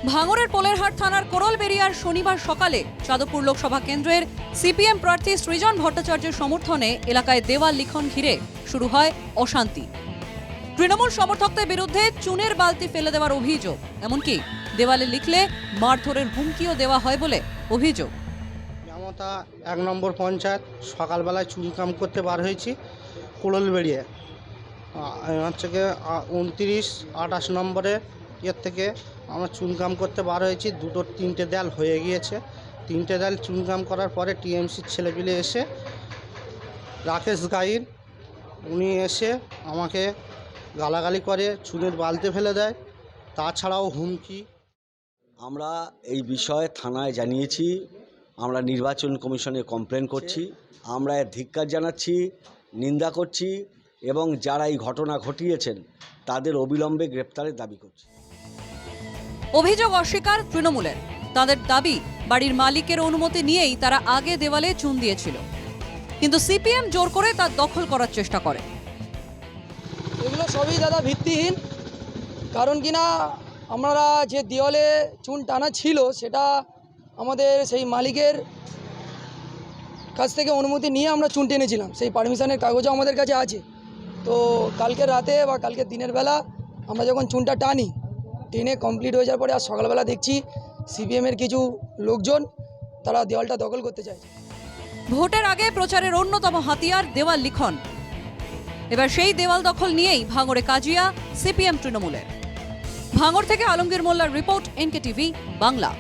ভাঙড়ের পোলেরহাট থানার কোরলবেড়িয়ার শনিবার সকালে যাদবপুর লোকসভা কেন্দ্রের সিপিএম প্রার্থী সৃজন ভট্টাচার্যের সমর্থনে এলাকায় দেওয়াল লিখন ঘিরে শুরু হয় অশান্তি। তৃণমূল সমর্থকদের বিরুদ্ধে চুনের বালতি ফেলে দেওয়ার অভিযোগ, এমনকি দেওয়ালে লিখলে মারধরের হুমকিও দেওয়া হয় বলে অভিযোগ। মমতা ১ নম্বর পঞ্চায়েত সকালবেলায় চুনকাম করতে বার হয়েছি কোরলবেড়িয়া হচ্ছে গিয়ে ২৯-২৮ নম্বরে এর থেকে আমরা চুনকাম করতে বার হয়েছি। ৩টে দেয়াল হয়ে গিয়েছে। 3টে দেয়াল চুনকাম করার পরে টিএমসির ছেলেপিলে এসে রাকেশ গাইন উনি এসে আমাকে গালাগালি করে, চুনের বালতি ফেলে দেয়, তাছাড়াও হুমকি। আমরা এই বিষয়ে থানায় জানিয়েছি, আমরা নির্বাচন কমিশনে কমপ্লেন করছি, আমরা এর ধিক্কার জানাচ্ছি, নিন্দা করছি এবং যারা এই ঘটনা ঘটিয়েছেন তাদের অবিলম্বে গ্রেপ্তারের দাবি করছি। অভিযোগ অস্বীকার তৃণমূলের। তাদের দাবি, বাড়ির মালিকের অনুমতি নিয়েই তারা আগে দেওয়ালে চুন দিয়েছিল, কিন্তু সিপিএম জোর করে তার দখল করার চেষ্টা করে। এগুলো সবই দাদা ভিত্তিহীন। কারণ কিনা আমরা যে দেওয়ালে চুন টানা ছিল সেটা আমাদের সেই মালিকের কাছ থেকে অনুমতি নিয়ে আমরা চুন টেনেছিলাম, সেই পারমিশনের কাগজও আমাদের কাছে আছে। তো কালকে রাতে বা কালকে দিনের বেলা আমরা যখন চুনটা টানি, টেনে কমপ্লিট হয়ে যাওয়ার পরে আর সকালবেলা দেখছি সিপিএমের কিছু লোকজন তারা দেওয়ালটা দখল করতে চাইছে। ভোটের আগে প্রচারের অন্যতম হাতিয়ার দেওয়াল লিখন। এবার সেই দেওয়াল দখল নিয়েই ভাঙড়ে কাজিয়া সিপিএম তৃণমূলের। ভাঙড় থেকে আলমগীর মোল্লার রিপোর্ট, এনকে টিভি বাংলা।